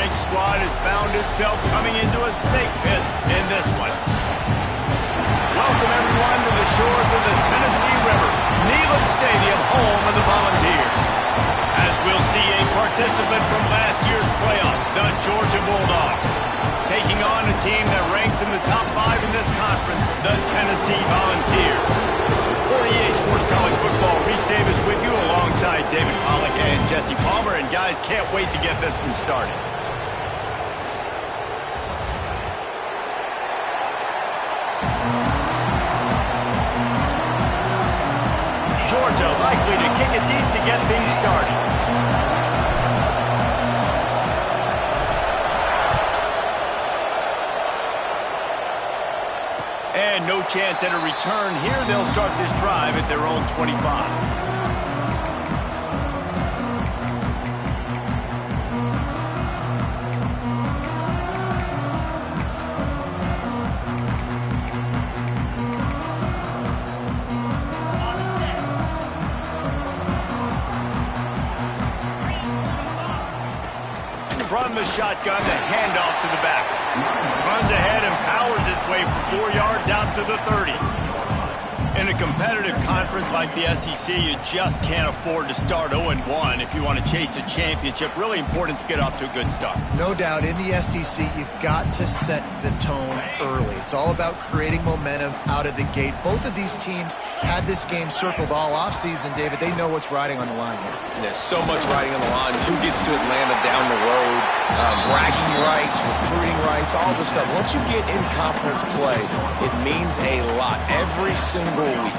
ranked squad has found itself coming into a snake pit in this one. Welcome, everyone, to the shores of the Tennessee River, Neyland Stadium, home of the Volunteers. As we'll see a participant from last year's playoff, the Georgia Bulldogs, taking on a team that ranks in the top 5 in this conference, the Tennessee Volunteers. For EA Sports College Football, Reese Davis with you alongside David Pollack and Jesse Palmer. And guys, can't wait to get this one started. Georgia likely to kick it deep to get things started. And no chance at a return here. They'll start this drive at their own 25. From the shotgun, the handoff to the back. Runs ahead and powers his way for 4 yards out to the 30. In a competitive conference like the SEC, you just can't afford to start 0-1 if you want to chase a championship. Really important to get off to a good start. No doubt, in the SEC, you've got to set the tone early. It's all about creating momentum out of the gate. Both of these teams had this game circled all offseason, David. They know what's riding on the line here. There's so much riding on the line. Who gets to Atlanta down the road? Bragging rights, recruiting rights, all this stuff. Once you get in conference play, it means a lot every single week.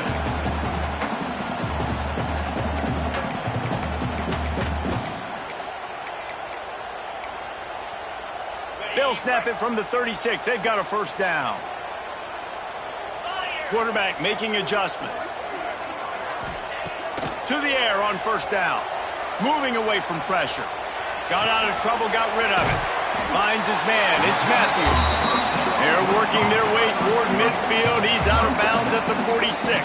They'll snap it from the 36. They've got a first down. Quarterback making adjustments. To the air on first down. Moving away from pressure. Got out of trouble, got rid of it. Finds his man. It's Matthews. They're working their way toward midfield. He's out of bounds at the 46.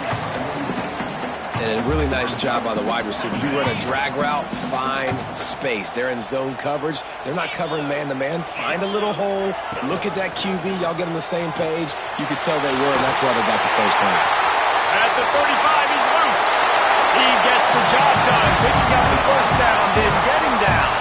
And a really nice job by the wide receiver. You run a drag route, find space. They're in zone coverage. They're not covering man-to-man. Find a little hole. Look at that QB. Y'all get on the same page. You could tell they were, and that's why they got the first down. At the 35, he's loose. He gets the job done, picking up the first down, then getting down.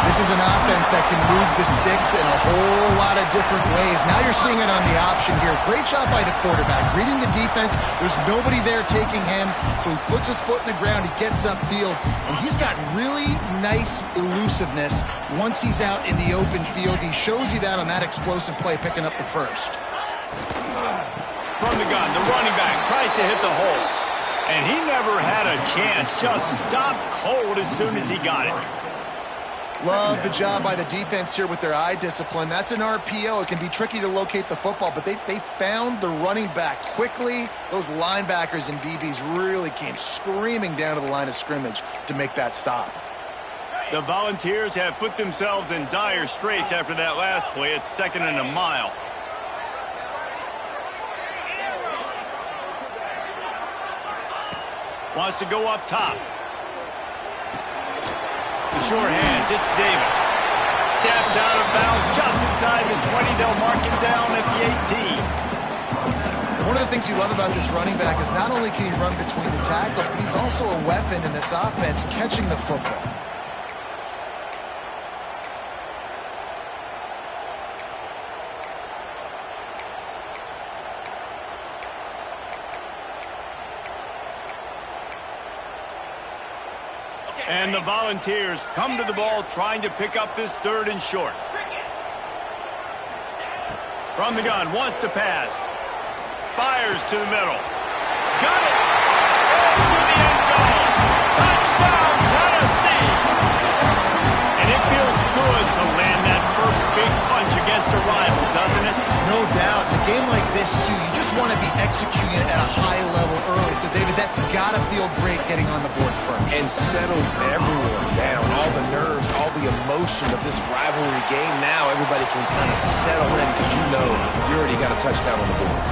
This is an offense that can move the sticks in a whole lot of different ways. Now you're seeing it on the option here. Great job by the quarterback. Reading the defense. There's nobody there taking him, so he puts his foot in the ground. He gets upfield, and he's got really nice elusiveness once he's out in the open field. He shows you that on that explosive play, picking up the first. From the gun, the running back tries to hit the hole, and he never had a chance. Just stopped cold as soon as he got it. Love the job by the defense here with their eye discipline. That's an RPO. It can be tricky to locate the football, but they found the running back quickly. Those linebackers and DBs really came screaming down to the line of scrimmage to make that stop. The Volunteers have put themselves in dire straits after that last play. It's 2nd and a mile. Wants to go up top. The short hands, it's Davis. Steps out of bounds just inside the 20. They'll mark him down at the 18. One of the things you love about this running back is not only can he run between the tackles, but he's also a weapon in this offense, catching the football. And the Volunteers come to the ball trying to pick up this 3rd and short. From the gun, wants to pass. Fires to the middle. Got it! To the end zone. Touchdown, Tennessee! And it feels good to land that first big punch against a rival, doesn't it? No doubt. In a game like this, too, you just want to be executing it at a high level early. So, David, that's got to feel great getting on the board first. And settles everyone down. All the nerves, all the emotion of this rivalry game. Now everybody can kind of settle in because you know you already got a touchdown on the board.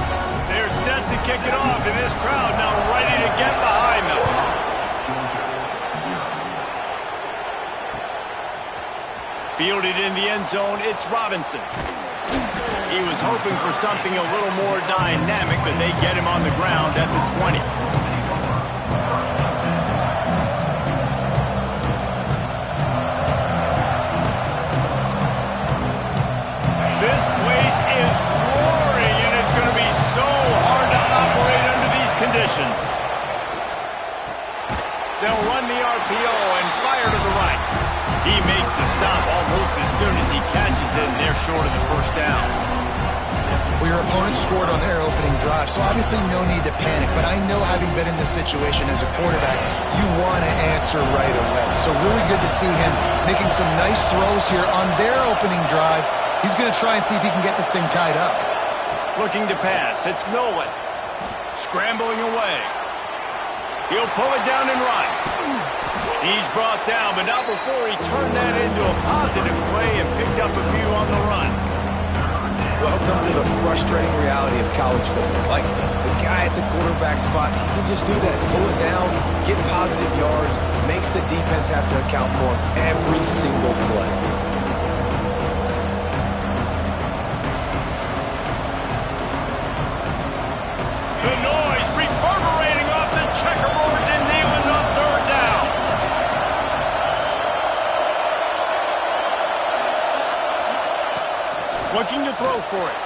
They're set to kick it off, and this crowd now ready to get behind them. Fielded in the end zone, it's Robinson. He was hoping for something a little more dynamic, but they get him on the ground at the 20. This place is roaring, and it's going to be so hard to operate under these conditions. They'll run the RPO and fire to the right. He makes the stop almost as soon as he catches it, and they're short of the first down. Well, your opponent scored on their opening drive, so obviously no need to panic. But I know, having been in this situation as a quarterback, you want to answer right away. So really good to see him making some nice throws here on their opening drive. He's going to try and see if he can get this thing tied up. Looking to pass. It's Nolan. Scrambling away. He'll pull it down and run. He's brought down, but not before he turned that into a positive play and picked up a few on the run. Welcome to the frustrating reality of college football. Like, the guy at the quarterback spot, he can just do that. Pull it down, get positive yards, makes the defense have to account for him every single play. The noise reverberating off the checkerboards in Neyland on third down. Looking to throw for it.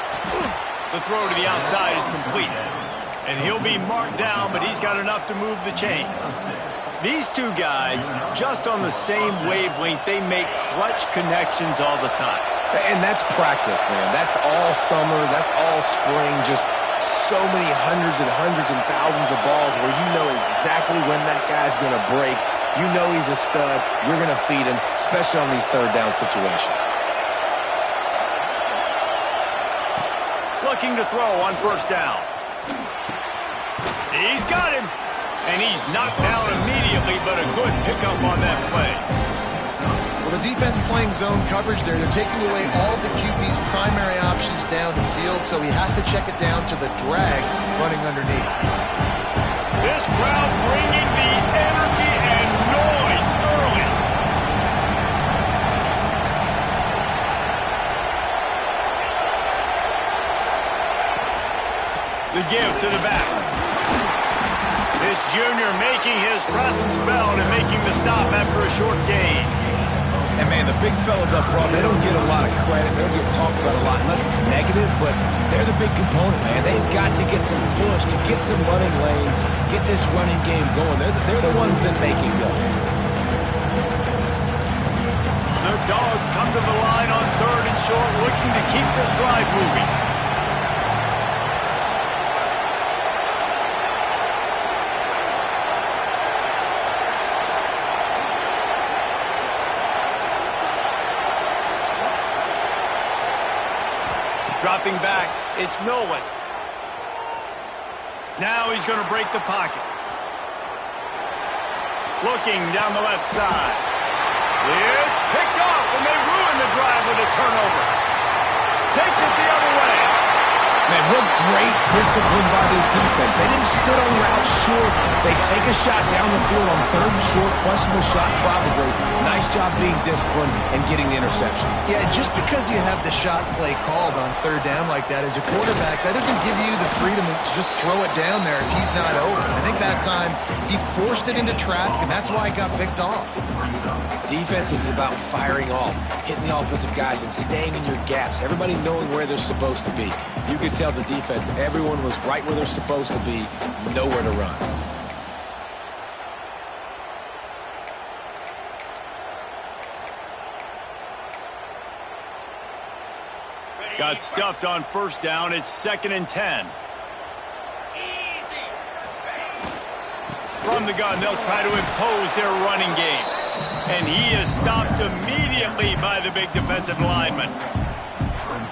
The throw to the outside is complete. And he'll be marked down, but he's got enough to move the chains. These two guys, just on the same wavelength, they make clutch connections all the time. And that's practice, man. That's all summer. That's all spring. Just so many hundreds and thousands of balls where you know exactly when that guy's going to break. You know he's a stud. You're going to feed him, especially on these third down situations. Looking to throw on first down. He's got him. And he's knocked down immediately, but a good pickup on that play. Well, the defense playing zone coverage there. They're taking away all of the QB's primary options down the field, so he has to check it down to the drag running underneath. This crowd bringing the energy and noise early. The give to the back. This junior making his presence felt and making the stop after a short gain. And, man, the big fellas up front, they don't get a lot of credit. They don't get talked about a lot unless it's negative, but they're the big component, man. They've got to get some push, to get some running lanes, get this running game going. They're the ones that make it go. The Dogs come to the line on third and short, looking to keep this drive moving. Dropping back, it's Nolan. Now he's going to break the pocket. Looking down the left side. It's picked off, and they ruin the drive with a turnover. Takes it the other way. Man, what great discipline by this defense. They didn't sit on route short. They take a shot down the field on third and short. Questionable shot, probably. Nice job being disciplined and getting the interception. Yeah, just because you have the shot play called on third down like that as a quarterback, that doesn't give you the freedom to just throw it down there if he's not open. I think that time he forced it into traffic, and that's why it got picked off. Defense is about firing off, hitting the offensive guys, and staying in your gaps. Everybody knowing where they're supposed to be. You could tell the defense, everyone was right where they're supposed to be, nowhere to run. Got stuffed on first down. It's 2nd and 10. From the gun, they'll try to impose their running game. And he is stopped immediately by the big defensive lineman.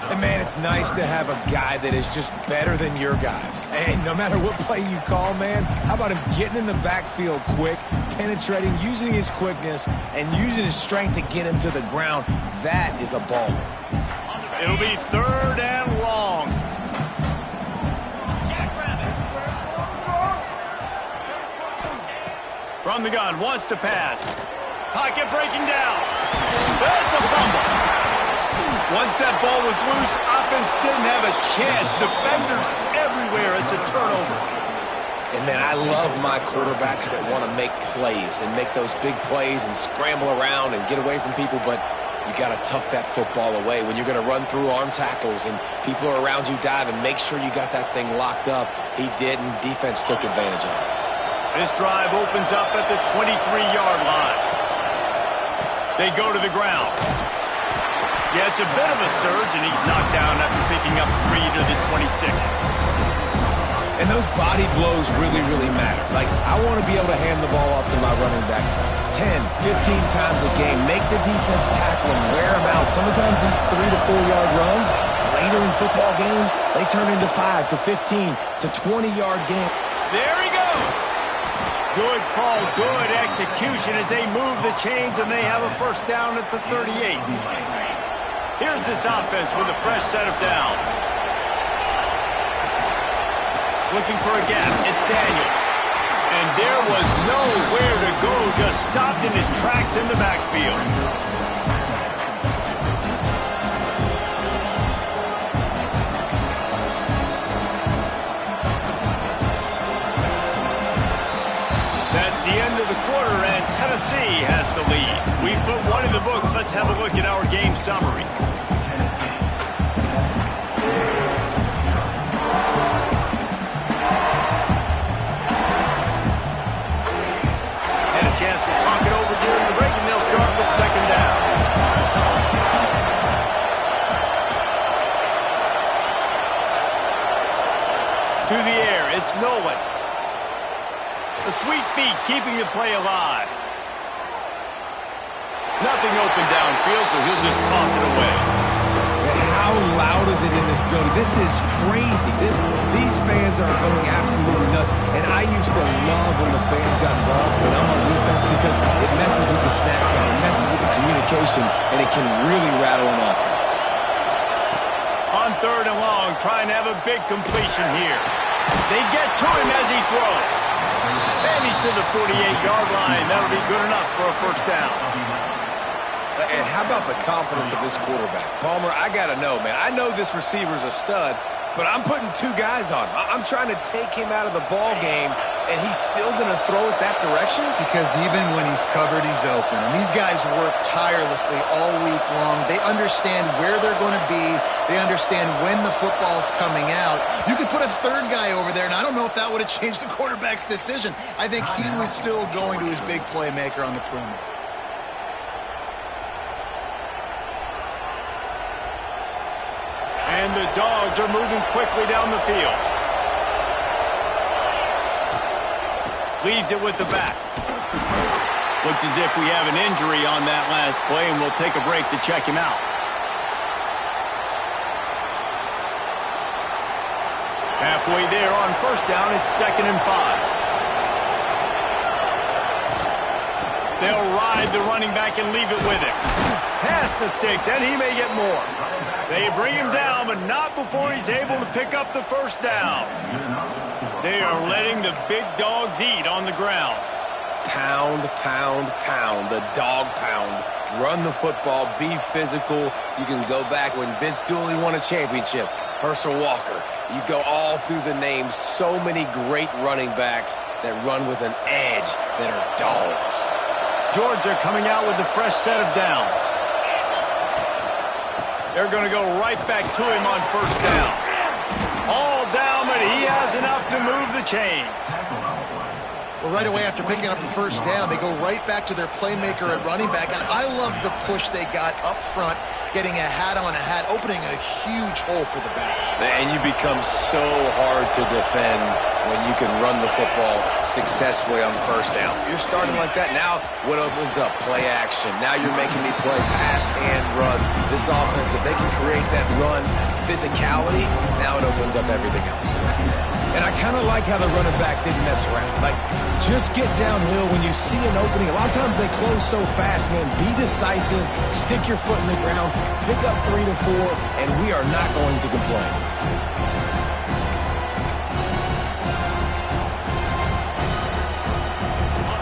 And, man, it's nice to have a guy that is just better than your guys. And no matter what play you call, man, how about him getting in the backfield quick, penetrating, using his quickness, and using his strength to get him to the ground. That is a baller. It'll be 3rd and long. From the gun, wants to pass. Pocket breaking down. That's a fumble. Once that ball was loose, offense didn't have a chance. Defenders everywhere. It's a turnover. And, man, I love my quarterbacks that want to make plays and make those big plays and scramble around and get away from people, but you got to tuck that football away. When you're going to run through arm tackles and people are around you diving, make sure you got that thing locked up. He did, and defense took advantage of it. This drive opens up at the 23-yard line. They go to the ground. Yeah, it's a bit of a surge, and he's knocked down after picking up 3 to the 26. And those body blows really, really matter. Like, I want to be able to hand the ball off to my running back 10, 15 times a game. Make the defense tackle him, wear him out. Sometimes these 3 to 4 yard runs, later in football games, they turn into 5 to 15 to 20-yard games. There he goes. Good call, good execution as they move the chains, and they have a first down at the 38. Here's this offense with a fresh set of downs. Looking for a gap. It's Daniels. And there was nowhere to go. Just stopped in his tracks in the backfield. That's the end of the quarter, and Tennessee has the lead. We've put one in the books. Let's have a look at our game summary. Chance to talk it over during the break, and they'll start with second down. To the air, it's Nolan. The sweet feet keeping the play alive. Nothing open downfield, so he'll just toss it away. And how loud is it in this building? This is crazy. These fans are going absolutely nuts. And I used to love when the fans got involved when I'm on defense because it messes with the snap count, it messes with the communication, and it can really rattle an offense. On third and long, trying to have a big completion here. They get to him as he throws. And he's to the 48-yard line. That'll be good enough for a first down. And how about the confidence of this quarterback? Palmer, I got to know, man. I know this receiver's a stud, but I'm putting 2 guys on him. I'm trying to take him out of the ball game, and he's still going to throw it that direction? Because even when he's covered, he's open. And these guys work tirelessly all week long. They understand where they're going to be. They understand when the football's coming out. You could put a third guy over there, and I don't know if that would have changed the quarterback's decision. I think he was still going to his big playmaker on the perimeter. And the Dogs are moving quickly down the field. Leaves it with the back. Looks as if we have an injury on that last play, and we'll take a break to check him out. Halfway there on first down, it's 2nd and 5. They'll ride the running back and leave it with him. Past the sticks, and he may get more. They bring him down, but not before he's able to pick up the first down. They are letting the big dogs eat on the ground. Pound, pound, pound. The dog pound. Run the football. Be physical. You can go back when Vince Dooley won a championship. Herschel Walker. You go all through the names. So many great running backs that run with an edge that are dogs. Georgia coming out with a fresh set of downs. They're going to go right back to him on first down. All down, but he has enough to move the chains. Well, right away after picking up the first down, they go right back to their playmaker at running back. And I love the push they got up front, getting a hat on a hat, opening a huge hole for the back. And you become so hard to defend when you can run the football successfully on first down. You're starting like that. Now what opens up? Play action. Now you're making me play pass and run. This offense, if they can create that run physicality, now it opens up everything else. And I kind of like how the running back didn't mess around. Like, just get downhill when you see an opening. A lot of times they close so fast, man. Be decisive. Stick your foot in the ground. Pick up 3 to 4, and we are not going to complain.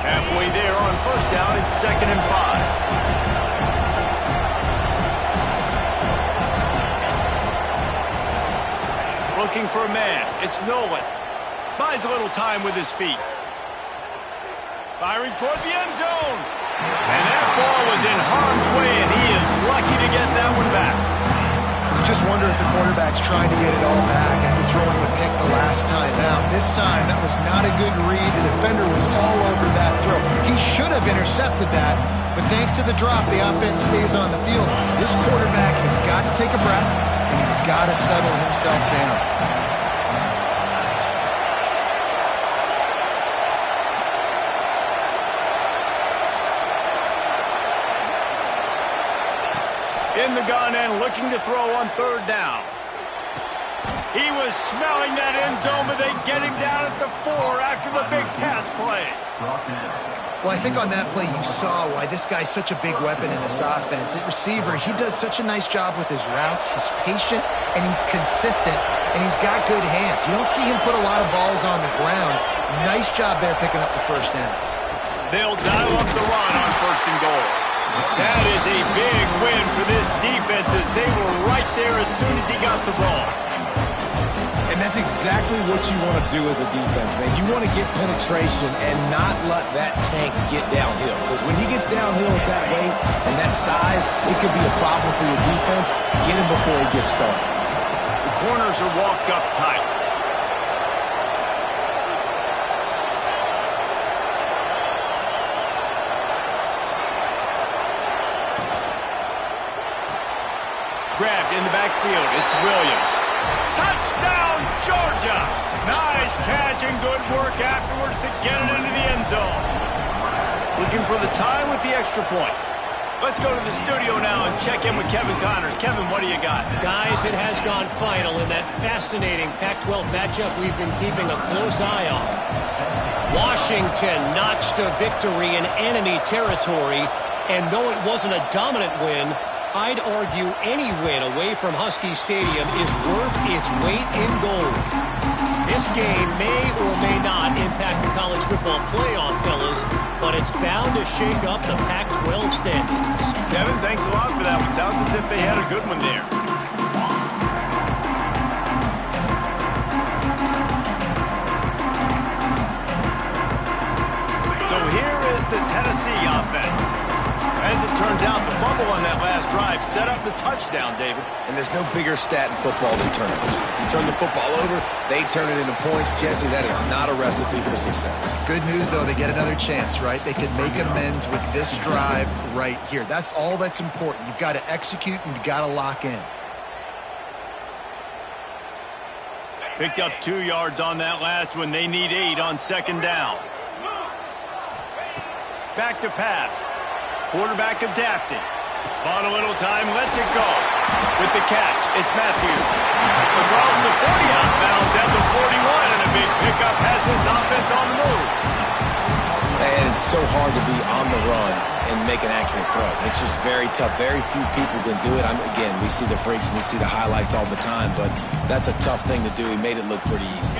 Halfway there on first down, it's 2nd and 5. looking for a man. It's Nolan. Buys a little time with his feet. Firing toward the end zone. And that ball was in harm's way, and he is lucky to get that one back. You just wonder if the quarterback's trying to get it all back after throwing the pick the last time out. This time, that was not a good read. The defender was all over that throw. He should have intercepted that, but thanks to the drop, the offense stays on the field. This quarterback has got to take a breath, and he's got to settle himself down. In the gun and looking to throw on third down. He was smelling that end zone, but they get him down at the 4 after the big pass play. Well, I think on that play you saw why this guy's such a big weapon in this offense. At receiver, he does such a nice job with his routes. He's patient, and he's consistent, and he's got good hands. You don't see him put a lot of balls on the ground. Nice job there picking up the first down. They'll dial up the run on first and goal. That is a big win for this defense as they were right there as soon as he got the ball. And that's exactly what you want to do as a defense, man. You want to get penetration and not let that tank get downhill. Because when he gets downhill at that weight and that size, it could be a problem for your defense. Get him before he gets started. The corners are walked up tight. Grabbed in the backfield. It's Williams. Touchdown, Georgia! Nice catch and good work afterwards to get it into the end zone. Looking for the tie with the extra point. Let's go to the studio now and check in with Kevin Connors. Kevin, what do you got? Guys, it has gone final in that fascinating Pac-12 matchup we've been keeping a close eye on. Washington notched a victory in enemy territory, and though it wasn't a dominant win, I'd argue any win away from Husky Stadium is worth its weight in gold. This game may or may not impact the college football playoff, fellas, but it's bound to shake up the Pac-12 standings. Kevin, thanks a lot for that one. Sounds as if they had a good one there. So here is the Tennessee offense. As it turns out, the fumble on that last drive set up the touchdown, David. And there's no bigger stat in football than turnovers. You turn the football over, they turn it into points. Jesse, that is not a recipe for success. Good news, though, they get another chance, right? They can make amends with this drive right here. That's all that's important. You've got to execute, and you've got to lock in. Picked up 2 yards on that last one. They need 8 on second down. Back to pass. Quarterback adapted. Bought a little time, lets it go. With the catch, it's Matthews. Across the 40 outbound, down the 41, and a big pickup has his offense on the move. And it's so hard to be on the run and make an accurate throw. It's just very tough. Very few people can do it. Again, we see the freaks, we see the highlights all the time, but that's a tough thing to do. He made it look pretty easy.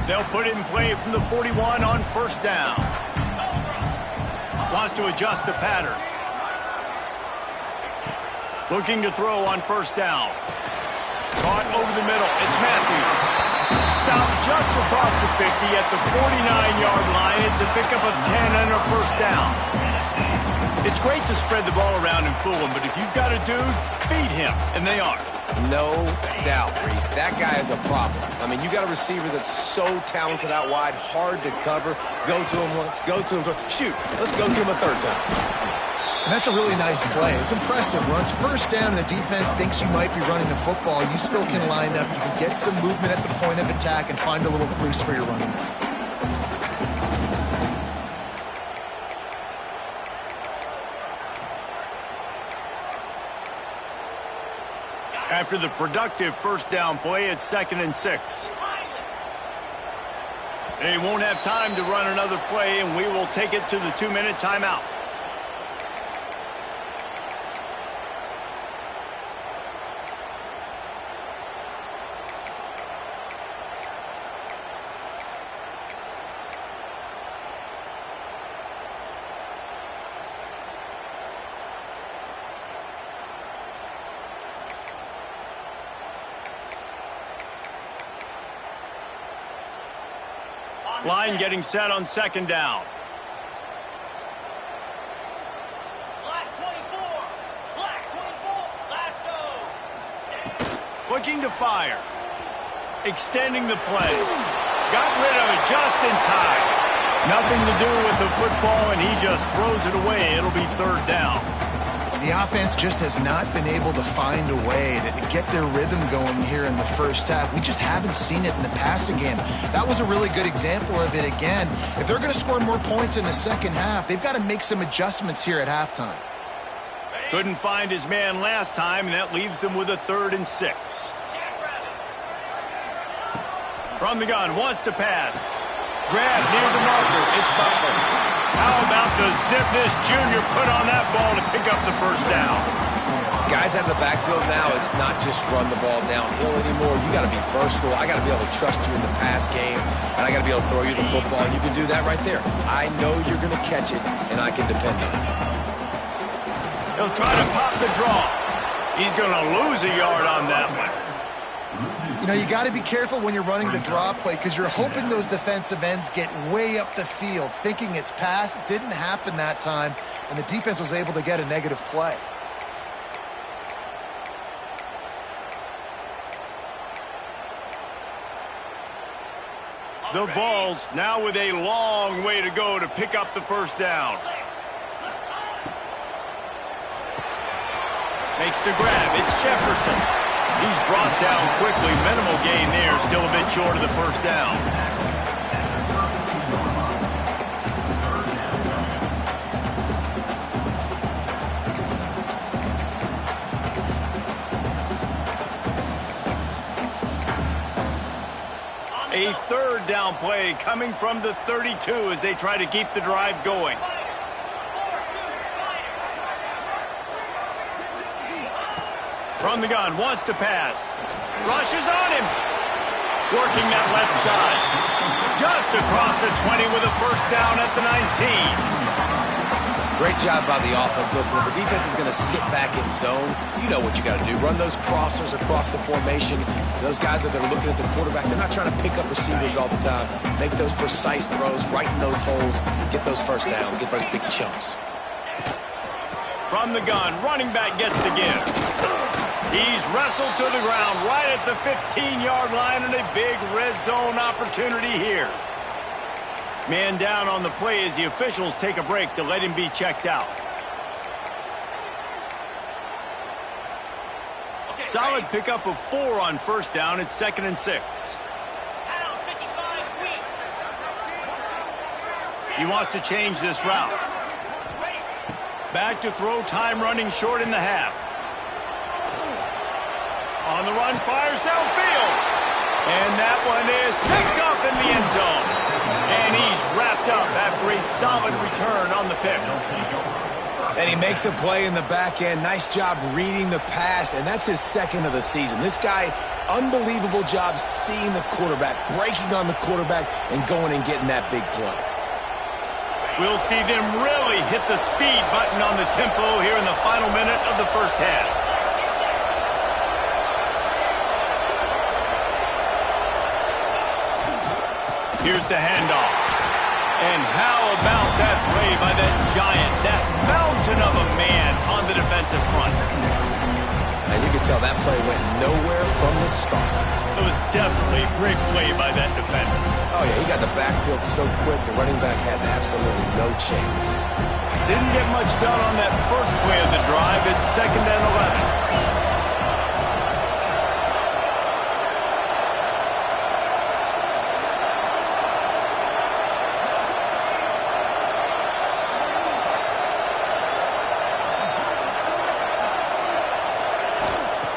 They'll put it in play from the 41 on first down. Wants to adjust the pattern. Looking to throw on first down. Caught over the middle. It's Matthews. Stopped just across the 50 at the 49-yard line. It's a pickup of 10 and a first down. It's great to spread the ball around and fool him, but if you've got a dude, feed him, and they are. No doubt, Reese. That guy is a problem. I mean, you got a receiver that's so talented out wide, hard to cover. Go to him once, go to him twice. Shoot, let's go to him a third time. And that's a really nice play. It's impressive. When it's first down and the defense thinks you might be running the football, you still can line up. You can get some movement at the point of attack and find a little crease for your running back. After the productive first down play, it's 2nd and 6. They won't have time to run another play, and we will take it to the 2-minute timeout. Line getting set on second down. Looking to fire. Extending the play. Got rid of it just in time. Nothing to do with the football, and he just throws it away. It'll be third down. The offense just has not been able to find a way to get their rhythm going here in the first half. We just haven't seen it in the passing game. That was a really good example of it again. If they're going to score more points in the second half, they've got to make some adjustments here at halftime. Couldn't find his man last time, and that leaves him with a 3rd and 6. From the gun, wants to pass. Grab near the marker. It's Butler. How about the zip this junior put on that ball to pick up the first down? Guys out of the backfield now, it's not just run the ball downhill anymore. You got to be versatile. I got to be able to trust you in the pass game, and I got to be able to throw you the football, and you can do that right there. I know you're going to catch it, and I can depend on it. He'll try to pop the draw. He's going to lose a yard on that one. You know, you got to be careful when you're running the draw play because you're hoping those defensive ends get way up the field, thinking it's pass. It didn't happen that time, and the defense was able to get a negative play. The Vols now with a long way to go to pick up the first down. Makes the grab. It's Jefferson. He's brought down quickly. Minimal gain there. Still a bit short of the first down. A 3rd down play coming from the 32 as they try to keep the drive going. From the gun, wants to pass. Rushes on him. Working that left side. Just across the 20 with a first down at the 19. Great job by the offense. Listen, if the defense is going to sit back in zone, you know what you got to do. Run those crossers across the formation. Those guys that are looking at the quarterback, they're not trying to pick up receivers all the time. Make those precise throws, right in those holes, get those first downs, get those big chunks. From the gun, running back gets to give. He's wrestled to the ground right at the 15-yard line, and a big red zone opportunity here. Man down on the play as the officials take a break to let him be checked out. Solid pickup of 4 on first down. It's 2nd and 6. He wants to change this route. Back to throw, time running short in the half. On the run, fires downfield. And that one is picked up in the end zone. And he's wrapped up after a solid return on the pick. And he makes a play in the back end. Nice job reading the pass, and that's his 2nd of the season. This guy, unbelievable job seeing the quarterback, breaking on the quarterback, and going and getting that big play. We'll see them really hit the speed button on the tempo here in the final minute of the first half. Here's the handoff. And how about that play by that giant, that mountain of a man on the defensive front? And you can tell that play went nowhere from the start. It was definitely a great play by that defender. Oh, yeah, he got the backfield so quick, the running back had absolutely no chance. Didn't get much done on that first play of the drive. It's 2nd and 11.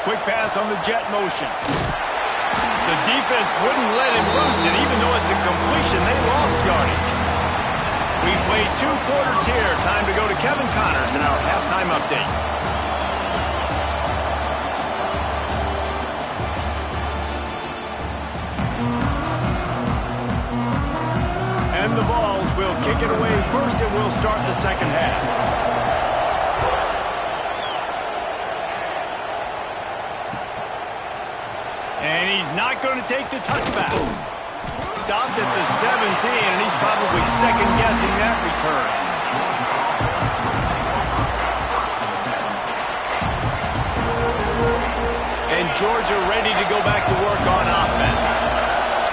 Quick pass on the jet motion. The defense wouldn't let him loose, and even though it's a completion, they lost yardage. We played 2 quarters here. Time to go to Kevin Connors in our halftime update. And the Vols will kick it away first, and we'll start the second half. And he's not going to take the touchback. stopped at the 17, and he's probably second-guessing that return. And Georgia ready to go back to work on offense.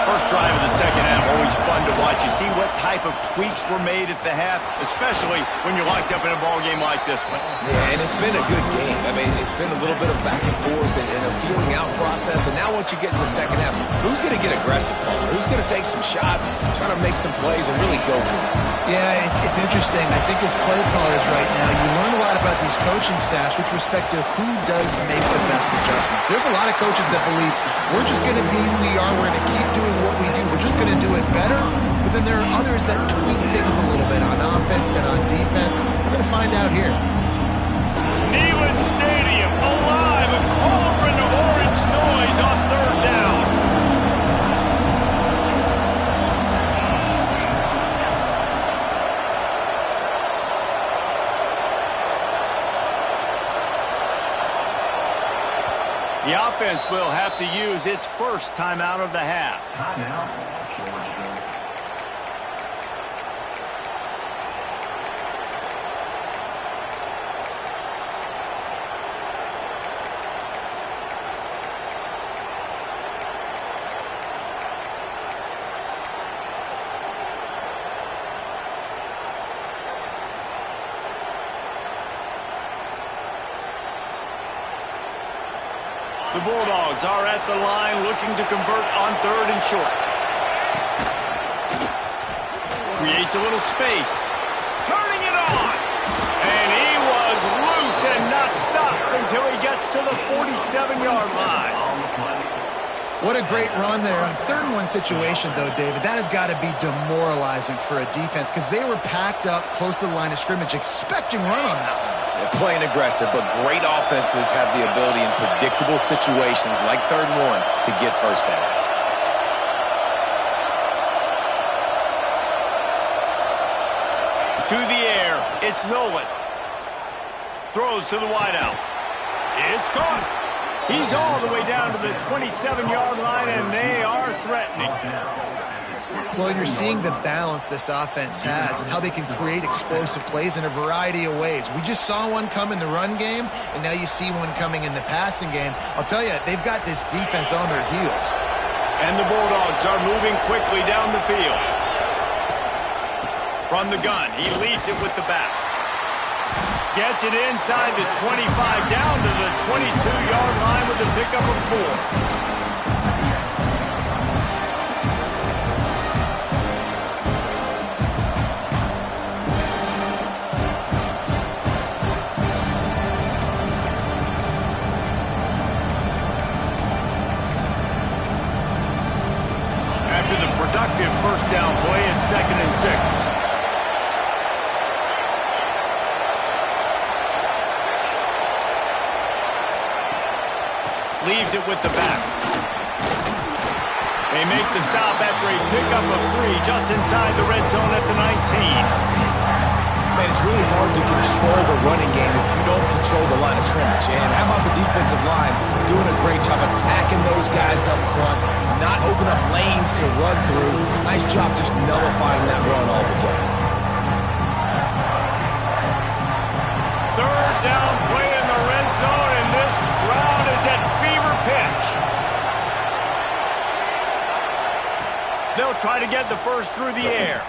First drive of the second half, always fun to watch. You see what type of tweaks were made at the half, especially when you're locked up in a ball game like this one. Yeah, and it's been a good game. I mean, it's been a little bit of back and forth and a feeling out process. And now once you get in the second half, who's going to get aggressive, Paul? Who's going to take some shots, try to make some plays, and really go for it? Yeah, it's interesting. I think as play callers right now, you learn a lot about these coaching staffs with respect to who does make the best adjustments. There's a lot of coaches that believe we're just going to be who we are. We're going to keep doing what we do. We're just going to do it better. But then there are others that tweak things a little bit on offense and on defense. We're going to find out here. Neyland Stadium alive, a cauldron of orange noise on third down. The offense will have to use its first timeout of the half. Timeout, Georgia. The Bulldogs are at the line looking to convert on third and short. Creates a little space. Turning it on. And he was loose and not stopped until he gets to the 47-yard line. What a great run there. On third and one situation, though, David, that has got to be demoralizing for a defense because they were packed up close to the line of scrimmage expecting run on that one. They're playing aggressive, but great offenses have the ability in predictable situations like third and one to get first downs. To the air, it's Nolan. Throws to the wideout. It's caught. He's all the way down to the 27-yard line, and they are threatening. Well, you're seeing the balance this offense has and how they can create explosive plays in a variety of ways. We just saw one come in the run game, and now you see one coming in the passing game. I'll tell you, they've got this defense on their heels. And the Bulldogs are moving quickly down the field. From the gun, he leads it with the back. Gets it inside the 25, down to the 22-yard line with a pickup of 4. Productive first down play at 2nd and 6. Leaves it with the back. They make the stop after a pickup of 3 just inside the red zone at the 19. Man, it's really hard to control the running game if you don't control the line of scrimmage. And how about the defensive line doing a great job attacking those guys up front, not open up lanes to run through. Nice job just nullifying that run altogether. Third down play in the red zone, and this crowd is at fever pitch. They'll try to get the first through the air.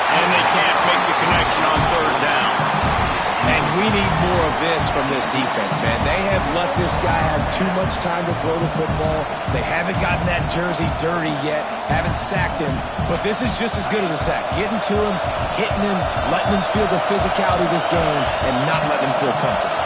And they can't make the connection on third down. And we need more of this from this defense, man. They have let this guy have too much time to throw the football. They haven't gotten that jersey dirty yet, haven't sacked him. But this is just as good as a sack. Getting to him, hitting him, letting him feel the physicality of this game, and not letting him feel comfortable.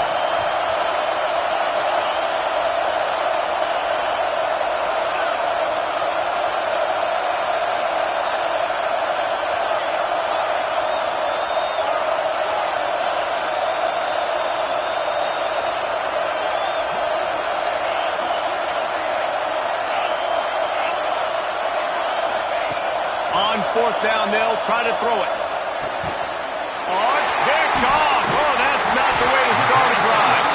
On fourth down, they'll try to throw it. Oh, it's picked off. Oh, that's not the way to start a drive.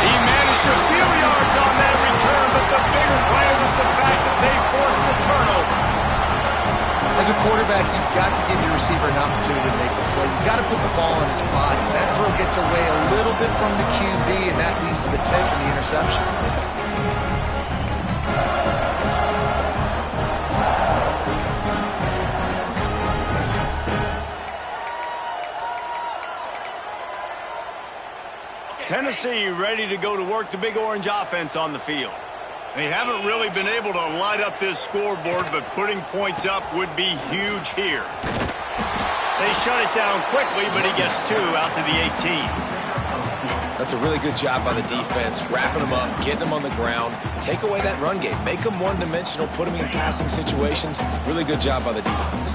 He managed a few yards on that return, but the bigger play was the fact that they forced the turnover. As a quarterback, you've got to give your receiver an opportunity to make the play. You've got to put the ball on his body. That throw gets away a little bit from the QB, and that leads to the tip and the interception. Tennessee ready to go to work the Big Orange offense on the field. They haven't really been able to light up this scoreboard, but putting points up would be huge here. They shut it down quickly, but he gets 2 out to the 18. That's a really good job by the defense, wrapping them up, getting them on the ground, take away that run game, make them one-dimensional, put them in passing situations. Really good job by the defense.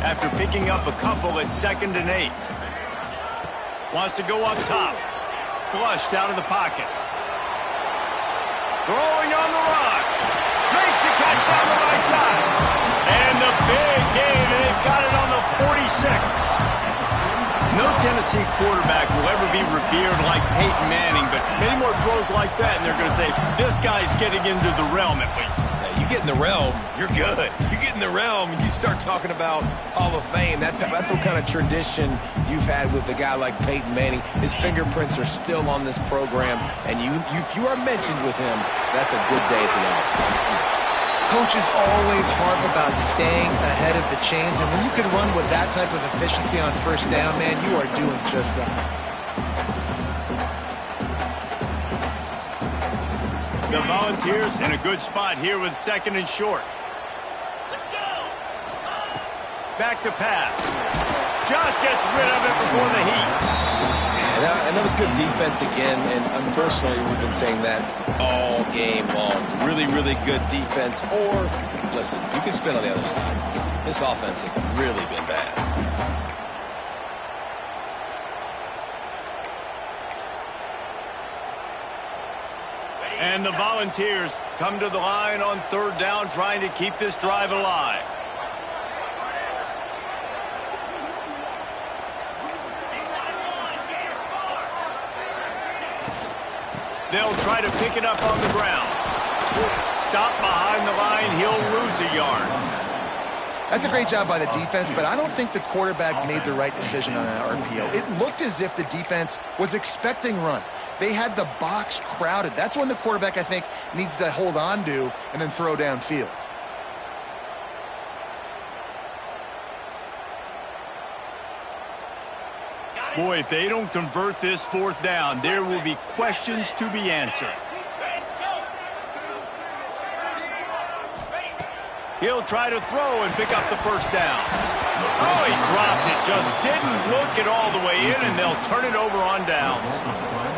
After picking up a couple at 2nd and 8. Wants to go up top. Flushed out of the pocket. Throwing on the run. Makes the catch down the right side. And the big game, and they've got it on the 46. No Tennessee quarterback will ever be revered like Peyton Manning, but many more throws like that, and they're going to say, this guy's getting into the realm at least. You get in the realm, you're good. You get in the realm, you start talking about Hall of Fame. That's what kind of tradition you've had with a guy like Peyton Manning. His fingerprints are still on this program, and if you are mentioned with him, that's a good day at the office. Coaches always harp about staying ahead of the chains, and when you can run with that type of efficiency on first down, man, you are doing just that. The Volunteers in a good spot here with 2nd and short. Let's go. Back to pass. Just gets rid of it before the heat. And that was good defense again, and personally, we've been saying that all game long. Really, really good defense. Or, listen, you can spin on the other side. This offense has really been bad. And the Volunteers come to the line on 3rd down, trying to keep this drive alive. They'll try to pick it up on the ground. Stop behind the line, he'll lose a yard. That's a great job by the defense, but I don't think the quarterback made the right decision on that RPO. It looked as if the defense was expecting run. They had the box crowded. That's when the quarterback, I think, needs to hold on to and then throw downfield. Boy, if they don't convert this 4th down, there will be questions to be answered. He'll try to throw and pick up the 1st down. Oh, he dropped it. Just didn't look it all the way in, and they'll turn it over on downs.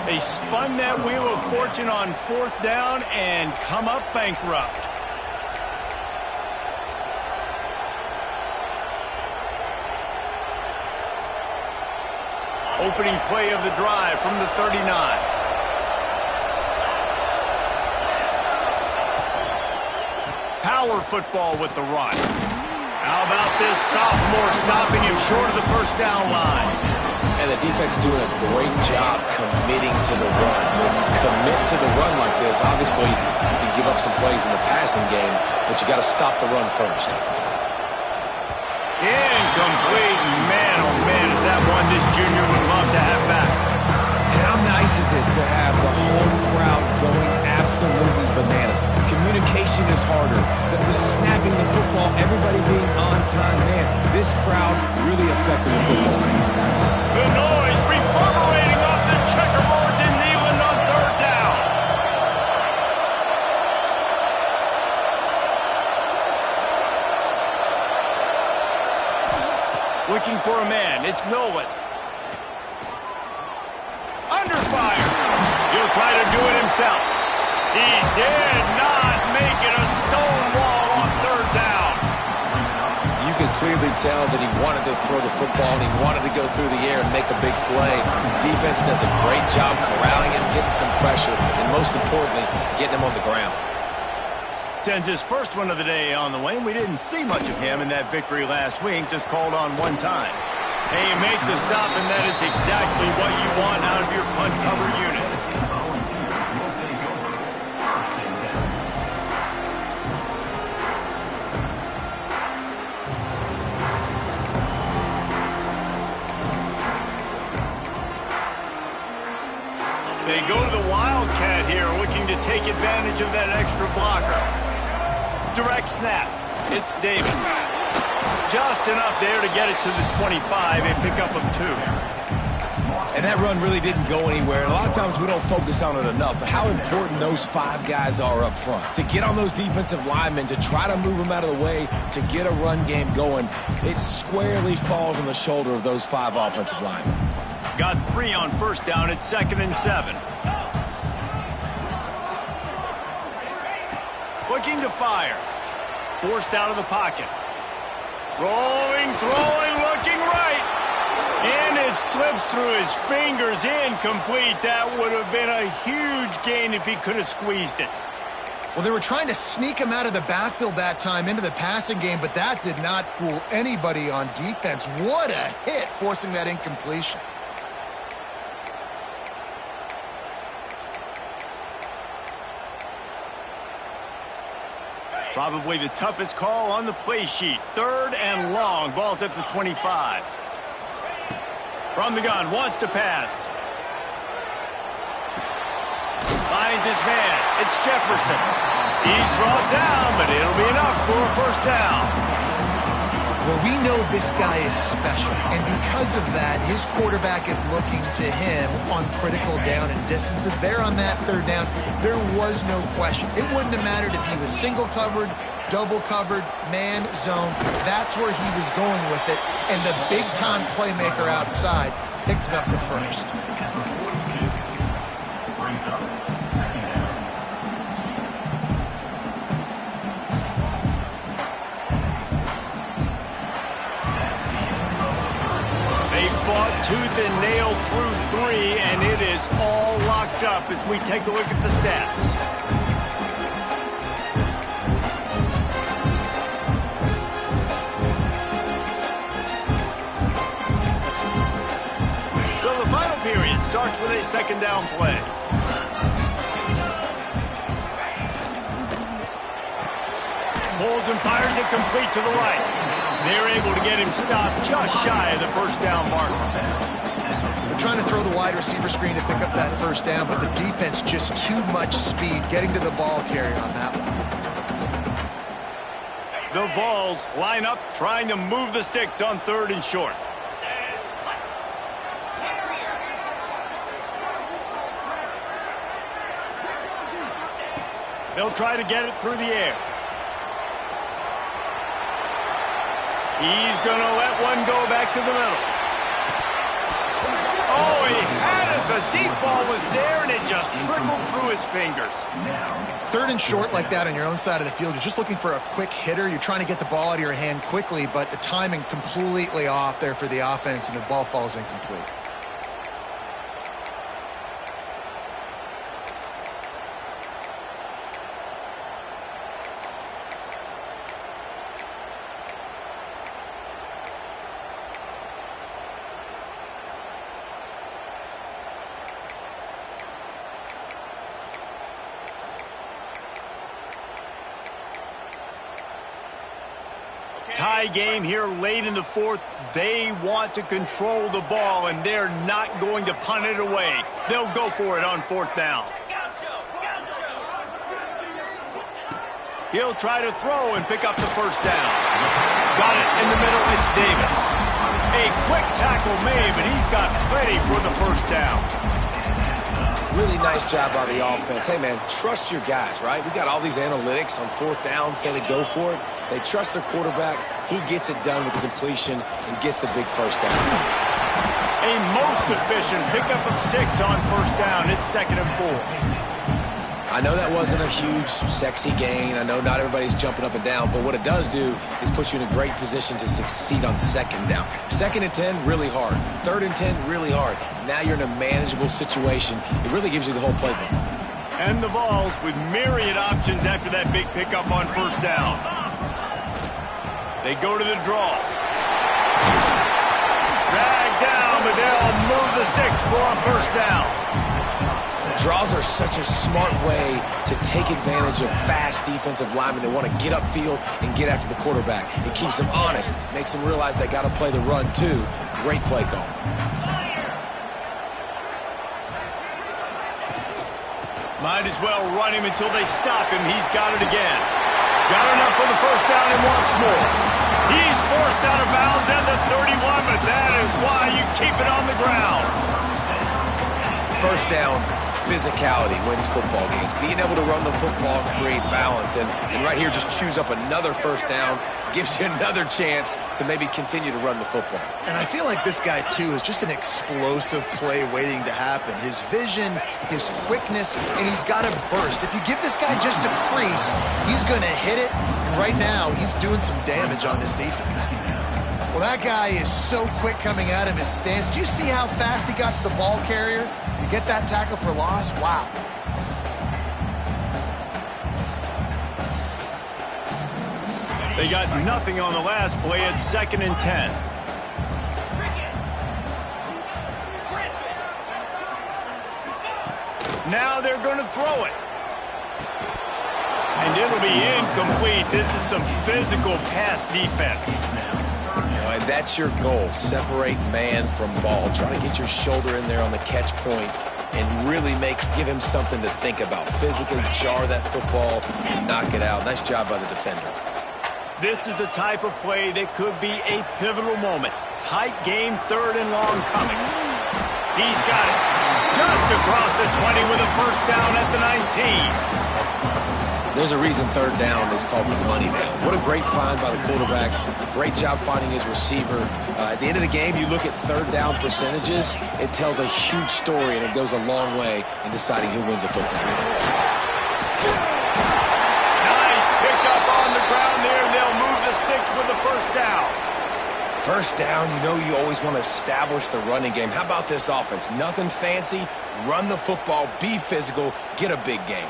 They spun that wheel of fortune on 4th down and come up bankrupt. Opening play of the drive from the 39. Power football with the run. How about this sophomore stopping him short of the 1st down line? And the defense doing a great job committing to the run. When you commit to the run like this, obviously you can give up some plays in the passing game, but you got to stop the run first. Incomplete. Man, oh man, is that one this junior would love to have back. And how nice is it to have the home crowd going absolutely bananas? Communication is harder. The snapping the football, everybody being on time. Man, this crowd really affected the football game. The noise reverberating off the checkerboards in Neyland on 3rd down. Looking for a man. It's Nolan. Under fire. He'll try to do it himself. He did not make it a stone wall on 3rd down. You can clearly tell that he wanted to throw the football and he wanted to go through the air and make a big play. Defense does a great job corralling him, getting some pressure, and most importantly, getting him on the ground. Sends his first one of the day on the way. We didn't see much of him in that victory last week, just called on one time. Hey, make the stop, and that is exactly what you want out of your punt cover unit. They go to the Wildcat here, looking to take advantage of that extra blocker. Direct snap. It's Davis. Just enough there to get it to the 25, a pickup of 2. And that run really didn't go anywhere. And a lot of times we don't focus on it enough, but how important those 5 guys are up front. To get on those defensive linemen, to try to move them out of the way, to get a run game going, it squarely falls on the shoulder of those 5 offensive linemen. Got 3 on first down. It's 2nd and 7. Looking to fire. Forced out of the pocket. Rolling, throwing, looking right. And it slips through his fingers, incomplete. That would have been a huge gain if he could have squeezed it. Well, they were trying to sneak him out of the backfield that time into the passing game, but that did not fool anybody on defense. What a hit, forcing that incompletion. Probably the toughest call on the play sheet. 3rd and long. Ball's at the 25. From the gun, wants to pass. Finds his man. It's Jefferson. He's brought down, but it'll be enough for a first down. Well, we know this guy is special, and because of that, his quarterback is looking to him on critical down and distances. There on that 3rd down, there was no question. It wouldn't have mattered if he was single covered, double covered, man, zone. That's where he was going with it, and the big-time playmaker outside picks up the first. Tooth and nail through 3, and it is all locked up as we take a look at the stats. So the final period starts with a 2nd down play. Pulls and fires it complete to the right. They're able to get him stopped just shy of the first down marker. They're trying to throw the wide receiver screen to pick up that first down, but the defense just too much speed getting to the ball carrier on that one. The Vols line up trying to move the sticks on 3rd and short. They'll try to get it through the air. He's going to let one go back to the middle. Oh, he had it. The deep ball was there, and it just trickled through his fingers. 3rd and short like that on your own side of the field, you're just looking for a quick hitter. You're trying to get the ball out of your hand quickly, but the timing completely off there for the offense, and the ball falls incomplete. Tie game here late in the 4th. They want to control the ball, and they're not going to punt it away. They'll go for it on 4th down. He'll try to throw and pick up the first down. Got it in the middle. It's Davis. A quick tackle made, but he's got plenty for the first down. Really nice job by the offense. Hey, man, trust your guys, right? We got all these analytics on 4th down, say to go for it. They trust their quarterback. He gets it done with the completion and gets the big first down. A most efficient pickup of 6 on first down. It's 2nd and 4. I know that wasn't a huge, sexy gain. I know not everybody's jumping up and down, but what it does do is put you in a great position to succeed on 2nd down. 2nd and 10, really hard. 3rd and 10, really hard. Now you're in a manageable situation. It really gives you the whole playbook. And the Vols with myriad options after that big pickup on first down. They go to the draw. Drag down, but they'll move the sticks for a first down. Draws are such a smart way to take advantage of fast defensive linemen that want to get upfield and get after the quarterback. It keeps them honest, makes them realize they got to play the run too. Great play call. Might as well run him until they stop him. He's got it again. Got enough for the first down and wants more. He's forced out of bounds at the 31, but that is why you keep it on the ground. First down, physicality wins football games. Being able to run the football, create balance, and right here just choose up another first down, gives you another chance to maybe continue to run the football. And I feel like this guy, too, is just an explosive play waiting to happen. His vision, his quickness, and he's got to burst. If you give this guy just a crease, he's going to hit it. And right now, he's doing some damage on this defense. Well, that guy is so quick coming out of his stance. Do you see how fast he got to the ball carrier? You get that tackle for loss? Wow. They got nothing on the last play. It's 2nd and 10. Now they're going to throw it. And it'll be incomplete. This is some physical pass defense. And that's your goal. Separate man from ball. Try to get your shoulder in there on the catch point and really give him something to think about. Physically jar that football and knock it out. Nice job by the defender. This is the type of play that could be a pivotal moment. Tight game, 3rd and long coming. He's got it just across the 20 with a first down at the 19. There's a reason 3rd down is called the money down. What a great find by the quarterback. Great job finding his receiver. At the end of the game, you look at 3rd down percentages. It tells a huge story, and it goes a long way in deciding who wins a football game. Nice pickup on the ground there. They'll move the sticks with the first down. First down, you know you always want to establish the running game. How about this offense? Nothing fancy. Run the football, be physical, get a big gain.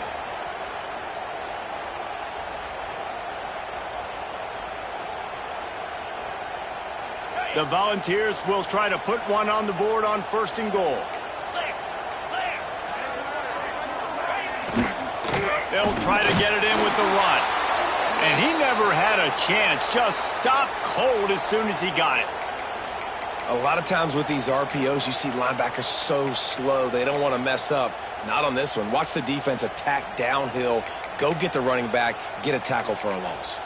The Volunteers will try to put one on the board on 1st and goal. They'll try to get it in with the run. And he never had a chance. Just stopped cold as soon as he got it. A lot of times with these RPOs, you see linebackers so slow, they don't want to mess up. Not on this one. Watch the defense attack downhill, go get the running back, get a tackle for a loss.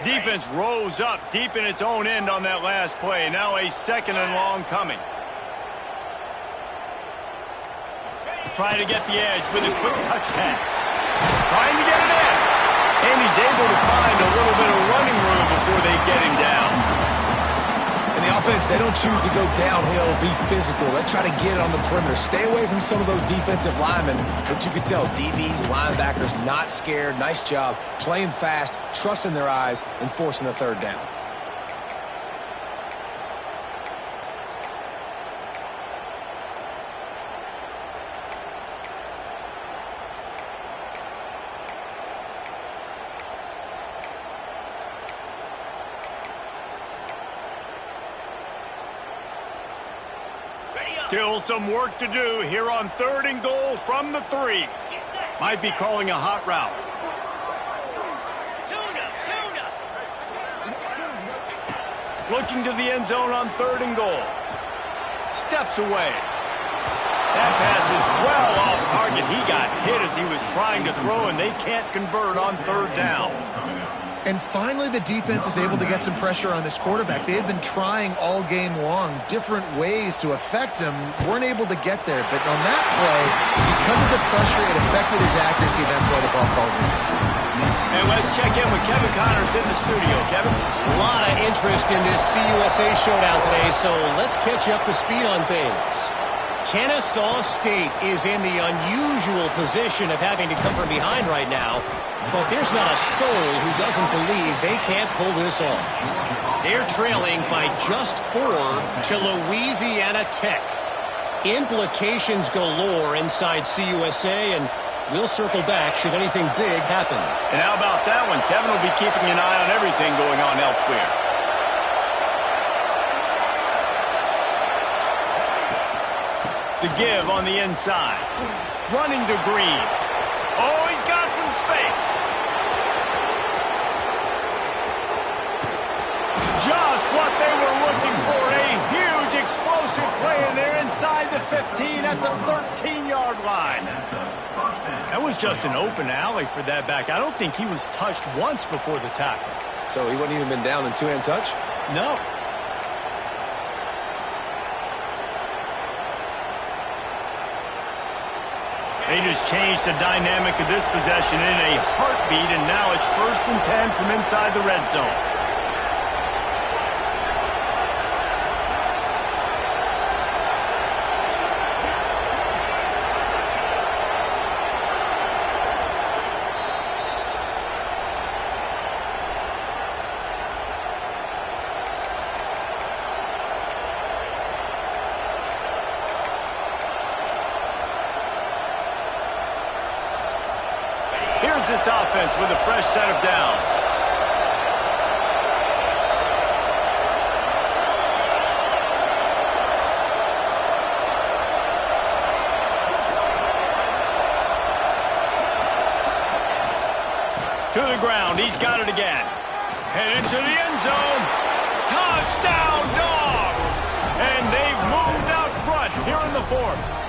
Defense rose up deep in its own end on that last play. Now a 2nd and long coming. Trying to get the edge with a quick touch pass. Trying to get it in. And he's able to find a little bit of running room before they get him down. In the offense, they don't choose to go downhill, be physical. They try to get it on the perimeter. Stay away from some of those defensive linemen. But you can tell DBs, linebackers, not scared. Nice job playing fast, trusting their eyes, and forcing a 3rd down. Still some work to do here on 3rd and goal from the 3. Might be calling a hot route. Looking to the end zone on 3rd and goal. Steps away. That pass is well off target. He got hit as he was trying to throw, and they can't convert on 3rd down. And finally, the defense is able to get some pressure on this quarterback. They had been trying all game long different ways to affect him, weren't able to get there. But on that play, because of the pressure, it affected his accuracy, and that's why the ball falls in. And let's check in with Kevin Connors in the studio. Kevin? A lot of interest in this CUSA showdown today, so let's catch you up to speed on things. Kennesaw State is in the unusual position of having to come from behind right now, but there's not a soul who doesn't believe they can't pull this off. They're trailing by just 4 to Louisiana Tech. Implications galore inside CUSA, and we'll circle back should anything big happen. And how about that one? Kevin will be keeping an eye on everything going on elsewhere. The give on the inside. Running to Green. Oh, he's got some space. what they were looking for. A huge explosive play, and they're inside the 15 at the 13-yard line. That was just an open alley for that back. I don't think he was touched once before the tackle. So he wouldn't even been down in two-hand touch? No. They just changed the dynamic of this possession in a heartbeat, and now it's 1st and 10 from inside the red zone. Here's this offense with a fresh set of downs. To the ground, he's got it again. Headed to the end zone. Touchdown, Dogs! And they've moved out front here in the 4th.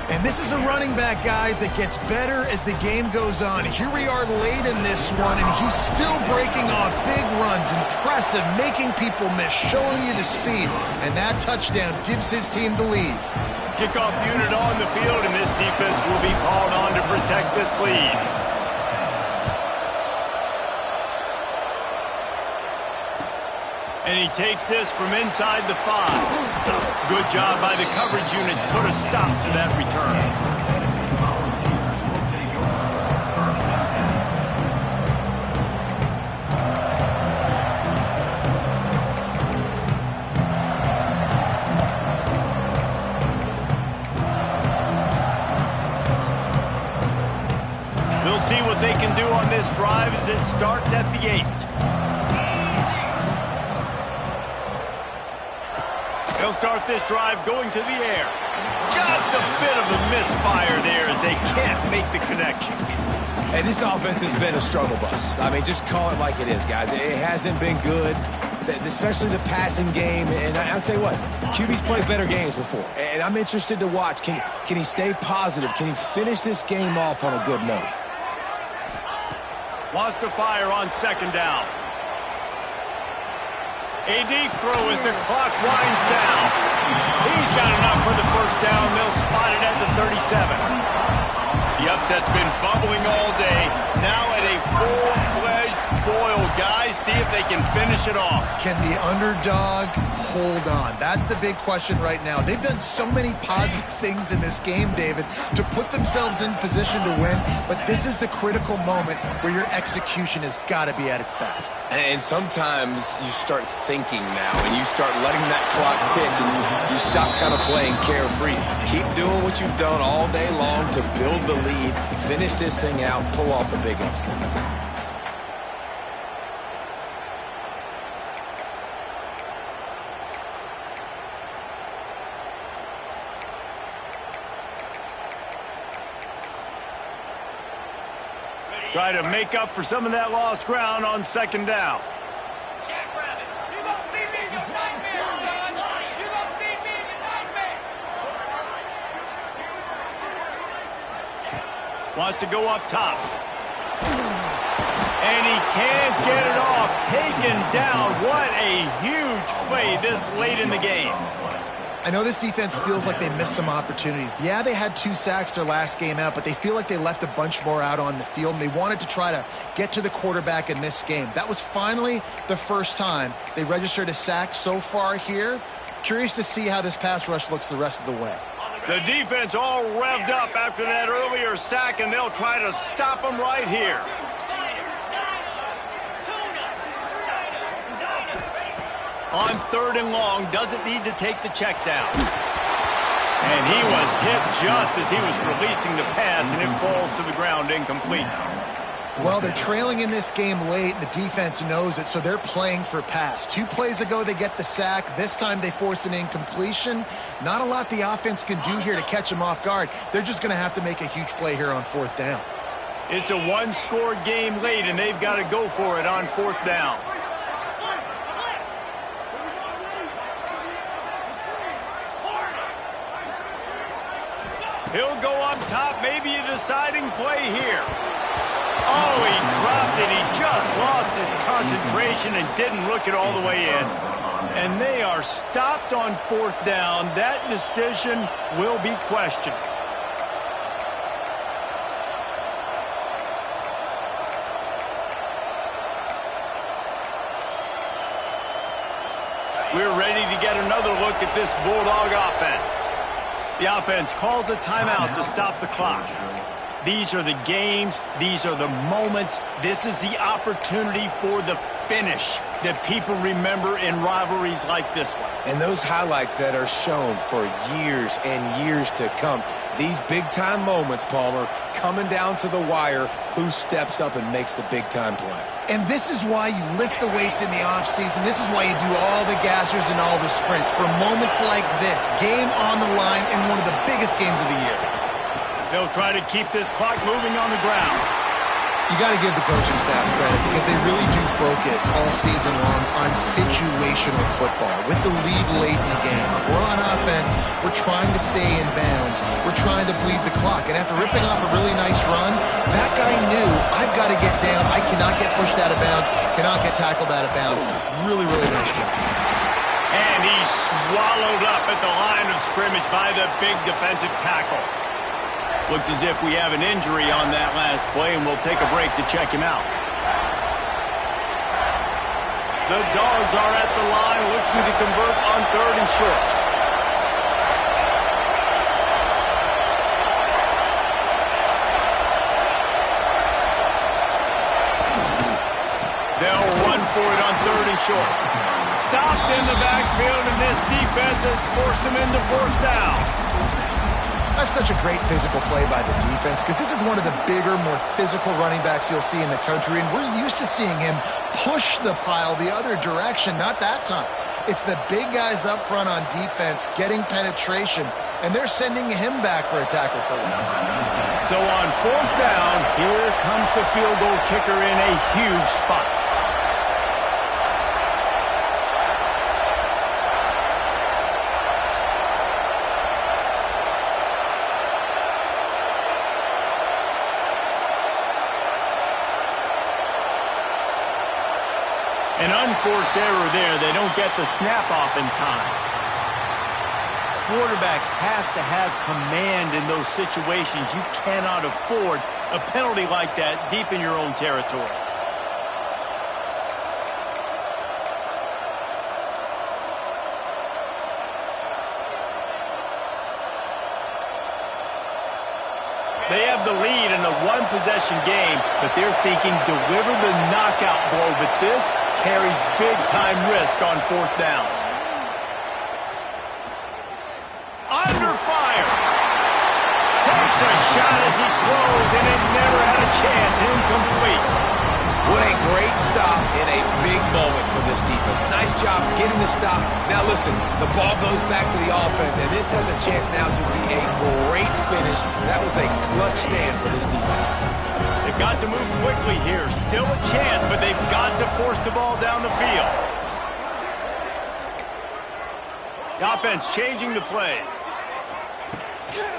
And this is a running back, guys, that gets better as the game goes on. Here we are late in this one, and he's still breaking off big runs. Impressive, making people miss, showing you the speed. And that touchdown gives his team the lead. Kickoff unit on the field, and this defense will be called on to protect this lead. And he takes this from inside the 5. Good job by the coverage unit to put a stop to that return. We'll see what they can do on this drive as it starts at the 8. They'll start this drive going to the air. Just a bit of a misfire there as they can't make the connection. Hey, this offense has been a struggle bus. I mean, just call it like it is, guys. It hasn't been good, especially the passing game. And I'll tell you what, QB's played better games before. And I'm interested to watch. Can he stay positive? Can he finish this game off on a good note? Wants to fire on 2nd down. A deep throw as the clock winds down. He's got enough for the 1st down. They'll spot it at the 37. The upset's been bubbling all day. Now at a full-fledged boil. Guys, see if they can finish it off. Can the underdog hold on? That's the big question right now. They've done so many positive things in this game, David, to put themselves in position to win, but this is the critical moment where your execution has got to be at its best. And sometimes you start thinking now, and you start letting that clock tick, and you stop kind of playing carefree. Keep doing what you've done all day long to build the lead, finish this thing out, pull off the big upset. Try to make up for some of that lost ground on 2nd down. Wants to go up top. And he can't get it off. Taken down. What a huge play this late in the game. I know this defense feels like they missed some opportunities. Yeah, they had 2 sacks their last game out, but they feel like they left a bunch more out on the field, and they wanted to try to get to the quarterback in this game. That was finally the first time they registered a sack so far here. Curious to see how this pass rush looks the rest of the way. The defense all revved up after that earlier sack, and they'll try to stop them right here. On 3rd and long, doesn't need to take the check down. And he was hit just as he was releasing the pass, and it falls to the ground incomplete. Well, they're trailing in this game late. The defense knows it, so they're playing for pass. 2 plays ago, they get the sack. This time, they force an incompletion. Not a lot the offense can do here to catch them off guard. They're just going to have to make a huge play here on 4th down. It's a one-score game late, and they've got to go for it on 4th down. He'll go up top, maybe a deciding play here. Oh, he dropped it. He just lost his concentration and didn't look it all the way in. And they are stopped on 4th down. That decision will be questioned. We're ready to get another look at this Bulldog offense. The offense calls a timeout to stop the clock. These are the games. These are the moments. This is the opportunity for the finish that people remember in rivalries like this one. And those highlights that are shown for years and years to come. These big-time moments, Palmer, coming down to the wire, who steps up and makes the big-time play. And this is why you lift the weights in the offseason. This is why you do all the gassers and all the sprints. For moments like this, game on the line in one of the biggest games of the year. They'll try to keep this clock moving on the ground. You got to give the coaching staff credit because they really do focus all season long on situational football. With the lead late in the game, if we're on offense, we're trying to stay in bounds. We're trying to bleed the clock. And after ripping off a really nice run, that guy knew, I've got to get down. I cannot get pushed out of bounds, cannot get tackled out of bounds. Really, really nice job. And he's swallowed up at the line of scrimmage by the big defensive tackle. Looks as if we have an injury on that last play, and we'll take a break to check him out. The Dogs are at the line looking to convert on 3rd and short. They'll run for it on 3rd and short. Stopped in the backfield, and this defense has forced him into 4th down. That's such a great physical play by the defense because this is one of the bigger, more physical running backs you'll see in the country, and we're used to seeing him push the pile the other direction. Not that time. It's the big guys up front on defense getting penetration, and they're sending him back for a tackle for loss. So on 4th down, here comes the field goal kicker in a huge spot. An unforced error there. They don't get the snap off in time. Quarterback has to have command in those situations. You cannot afford a penalty like that deep in your own territory. They have the lead in a one-possession game, but they're thinking deliver the knockout blow, but this carries big-time risk on 4th down. Under fire. Takes a shot as he throws, and it never had a chance. Incomplete. What a great stop in a big moment for this defense. Nice job getting the stop. Now listen, the ball goes back to the offense, and this has a chance now to be a great finish. That was a clutch stand for this defense. They've got to move quickly here. Still a chance, but they've got to force the ball down the field. The offense changing the play.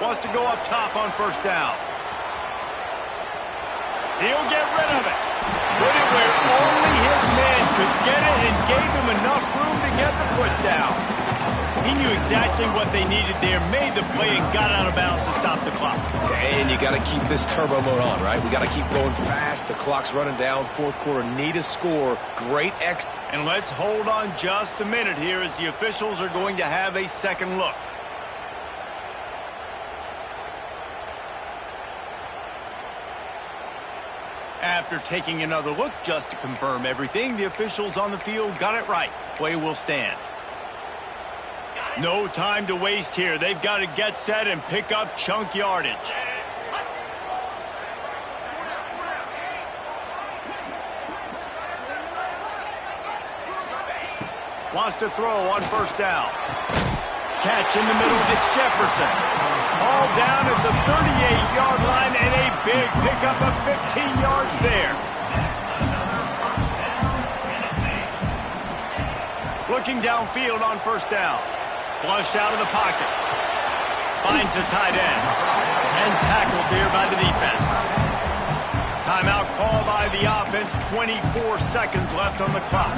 Wants to go up top on 1st down. He'll get rid of it. Put it where only his man could get it and gave him enough room to get the foot down. He knew exactly what they needed there, made the play, and got out of bounds to stop the clock. Yeah, and you got to keep this turbo mode on, right? We got to keep going fast. The clock's running down. 4th quarter, need a score. Great X. And let's hold on just a minute here as the officials are going to have a second look. After taking another look just to confirm everything, the officials on the field got it right. Play will stand. No time to waste here. They've got to get set and pick up chunk yardage. Wants to throw on 1st down. Catch in the middle, it's Jefferson. All down at the 38-yard line, and a big pickup of 15 yards there. Looking downfield on 1st down. Flushed out of the pocket. Finds the tight end. And tackled there by the defense. Timeout call by the offense. 24 seconds left on the clock.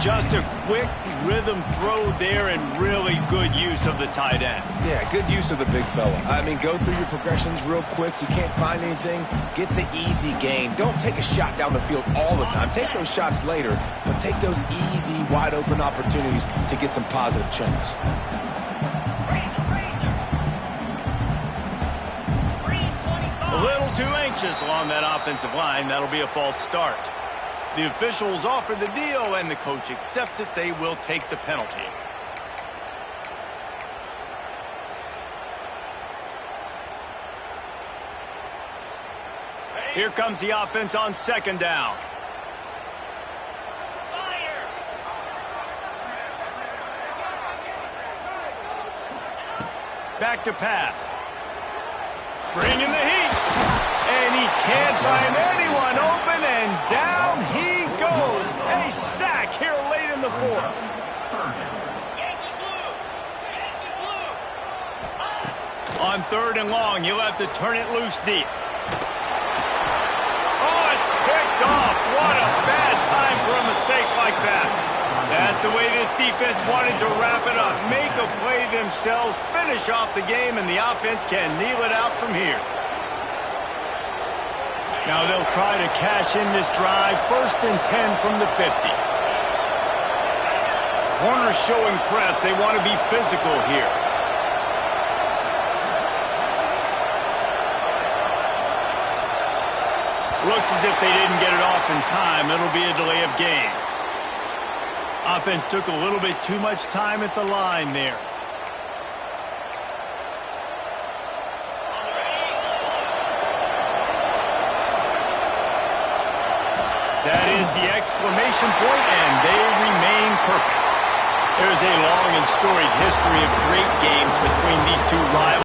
Just a quick rhythm throw there and really good use of the tight end. Yeah, good use of the big fella. I mean, go through your progressions real quick. You can't find anything. Get the easy gain. Don't take a shot down the field all the time. Take those shots later, but take those easy, wide-open opportunities to get some positive chunks. A little too anxious along that offensive line. That'll be a false start. The officials offer the deal, and the coach accepts it. They will take the penalty. Here comes the offense on second down. Back to pass. Bringing the heat. And he can't find anyone open, and down he goes. A sack here late in the fourth. On third and long, you'll have to turn it loose deep. Oh, it's picked off. What a bad time for a mistake like that. That's the way this defense wanted to wrap it up. Make a play themselves, finish off the game, and the offense can kneel it out from here. Now they'll try to cash in this drive. 1st and 10 from the 50. Corners showing press. They want to be physical here. Looks as if they didn't get it off in time. It'll be a delay of game. Offense took a little bit too much time at the line there. That is the exclamation point, and they remain perfect. There's a long and storied history of great games between these two rivals.